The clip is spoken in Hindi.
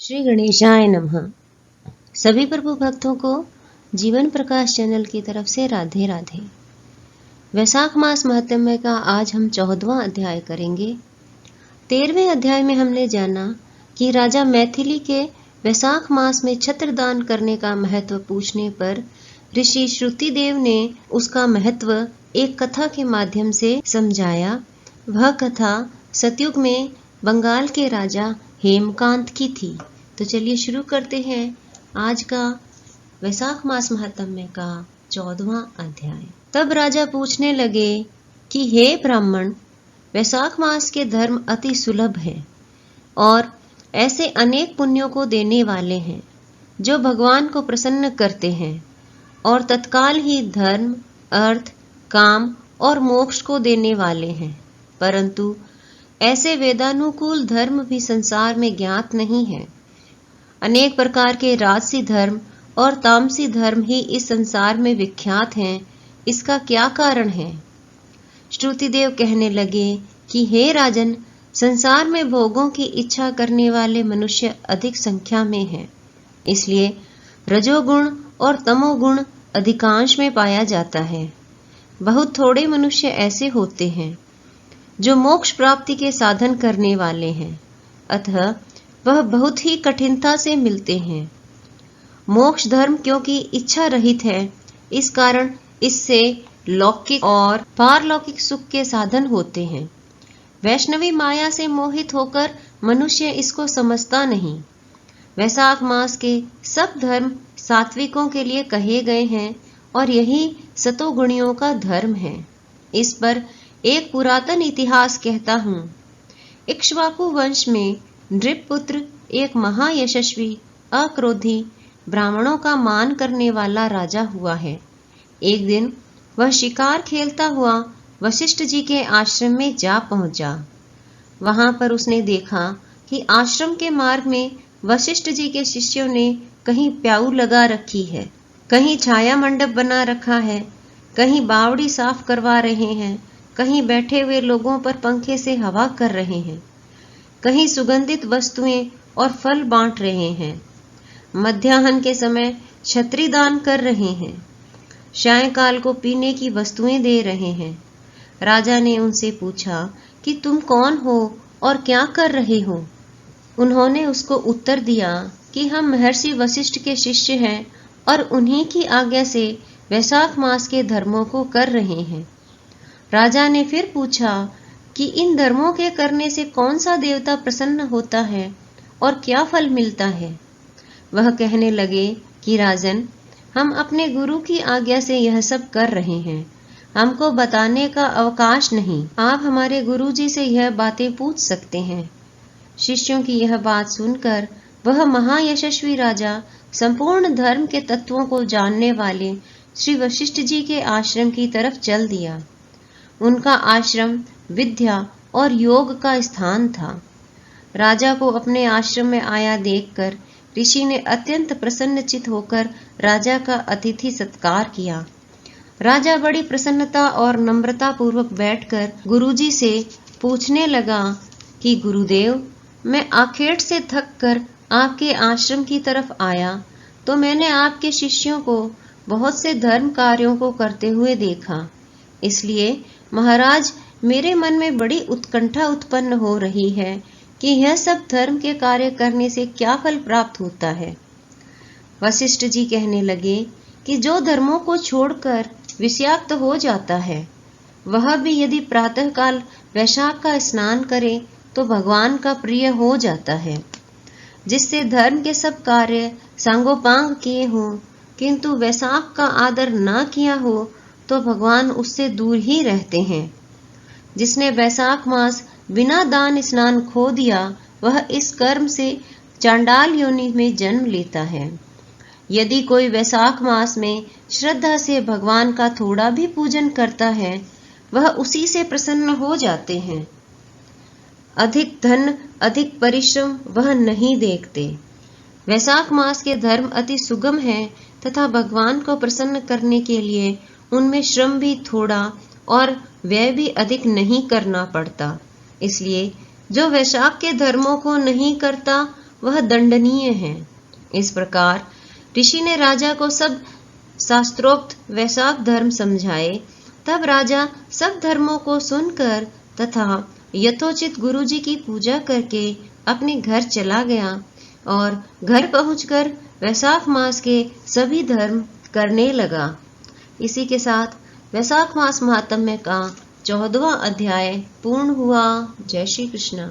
श्री गणेशाय नमः। सभी प्रभु भक्तों को जीवन प्रकाश चैनल की तरफ से राधे राधे। वैशाख मास महात्म्य का आज हम 14वां अध्याय करेंगे। 13वें अध्याय में हमने जाना कि राजा मैथिली के वैशाख मास में छत्रदान करने का महत्व पूछने पर ऋषि श्रुतिदेव ने उसका महत्व एक कथा के माध्यम से समझाया। वह कथा सतयुग में बंगाल के राजा हेमकांत की थी। तो चलिए शुरू करते हैं आज का वैशाख मास महात्म्य का 14वां अध्याय। तब राजा पूछने लगे कि हे ब्राह्मण, वैशाख मास के धर्म अति सुलभ है और ऐसे अनेक पुण्यों को देने वाले हैं जो भगवान को प्रसन्न करते हैं और तत्काल ही धर्म, अर्थ, काम और मोक्ष को देने वाले हैं। परंतु ऐसे वेदानुकूल धर्म भी संसार में ज्ञात नहीं है। अनेक प्रकार के राजसी धर्म और तामसी धर्म ही इस संसार में विख्यात हैं। इसका क्या कारण है? श्रुतिदेव कहने लगे कि हे राजन, संसार में भोगों की इच्छा करने वाले मनुष्य अधिक संख्या में हैं। इसलिए रजोगुण और तमोगुण अधिकांश में पाया जाता है। बहुत थोड़े मनुष्य ऐसे होते हैं जो मोक्ष प्राप्ति के साधन करने वाले हैं, अतः वह बहुत ही कठिनता से मिलते हैं। मोक्ष धर्म क्योंकि इच्छा रहित है, इस कारण इससे लौकिक और पारलौकिक सुख के साधन होते हैं। वैष्णवी माया से मोहित होकर मनुष्य इसको समझता नहीं। वैशाख मास के सब धर्म सात्विकों के लिए कहे गए हैं और यही सतोगुणियों का धर्म है। इस पर एक पुरातन इतिहास कहता हूँ। इक्ष्वाकु वंश में नृपपुत्र एक महायशस्वी, अक्रोधी, ब्राह्मणों का मान करने वाला राजा हुआ है। एक दिन वह शिकार खेलता हुआ वशिष्ठ जी के आश्रम में जा पहुंचा। वहां पर उसने देखा कि आश्रम के मार्ग में वशिष्ठ जी के शिष्यों ने कहीं प्याऊ लगा रखी है, कहीं छाया मंडप बना रखा है, कहीं बावड़ी साफ करवा रहे हैं, कहीं बैठे हुए लोगों पर पंखे से हवा कर रहे हैं, कहीं सुगंधित वस्तुएं और फल बांट रहे हैं, मध्याह्न के समय छत्री दान कर रहे हैं, सायंकाल को पीने की वस्तुएं दे रहे हैं। राजा ने उनसे पूछा कि तुम कौन हो और क्या कर रहे हो? उन्होंने उसको उत्तर दिया कि हम महर्षि वशिष्ठ के शिष्य हैं और उन्हीं की आज्ञा से वैशाख मास के धर्मों को कर रहे हैं। राजा ने फिर पूछा कि इन धर्मों के करने से कौन सा देवता प्रसन्न होता है और क्या फल मिलता है? वह कहने लगे कि राजन, हम अपने गुरु की आज्ञा से यह सब कर रहे हैं। हमको बताने का अवकाश नहीं। आप हमारे गुरु जी से यह बातें पूछ सकते हैं। शिष्यों की यह बात सुनकर वह महायशस्वी राजा संपूर्ण धर्म के तत्वों को जानने वाले श्री वशिष्ठ जी के आश्रम की तरफ चल दिया। उनका आश्रम विद्या और योग का स्थान था। राजा को अपने आश्रम में आया देखकर ऋषि ने अत्यंत प्रसन्नचित होकर राजा का अतिथि सत्कार किया। राजा बड़ी प्रसन्नता और नम्रता पूर्वक बैठकर गुरुजी से पूछने लगा कि गुरुदेव, मैं आखेट से थक कर आपके आश्रम की तरफ आया तो मैंने आपके शिष्यों को बहुत से धर्म कार्यों को करते हुए देखा। इसलिए महाराज, मेरे मन में बड़ी उत्कंठा उत्पन्न हो रही है कि यह सब धर्म के कार्य करने से क्या फल प्राप्त होता है। वशिष्ठ जी कहने लगे कि जो धर्मों को छोड़कर विषयाक्त हो जाता है, वह भी यदि प्रातःकाल वैशाख का स्नान करे तो भगवान का प्रिय हो जाता है। जिससे धर्म के सब कार्य सांगोपांग किए हों किंतु वैशाख का आदर न किया हो तो भगवान उससे दूर ही रहते हैं। जिसने वैशाख मास बिना दान स्नान खो दिया, वह इस कर्म से चांडाल योनि में जन्म लेता है। यदि कोई वैशाख मास में श्रद्धा से भगवान का थोड़ा भी पूजन करता है, वह उसी से प्रसन्न हो जाते हैं। अधिक धन, अधिक परिश्रम वह नहीं देखते। वैशाख मास के धर्म अति सुगम हैं तथा भगवान को प्रसन्न करने के लिए उनमें श्रम भी थोड़ा और व्यय भी अधिक नहीं करना पड़ता। इसलिए जो वैशाख के धर्मों को नहीं करता, वह दंडनीय है। इस प्रकार ऋषि ने राजा को सब शास्त्रोक्त वैशाख धर्म समझाए। तब राजा सब धर्मों को सुनकर तथा यथोचित गुरुजी की पूजा करके अपने घर चला गया और घर पहुंचकर वैशाख मास के सभी धर्म करने लगा। इसी के साथ वैशाख मास महात्म्य का 14वां अध्याय पूर्ण हुआ। जय श्री कृष्ण।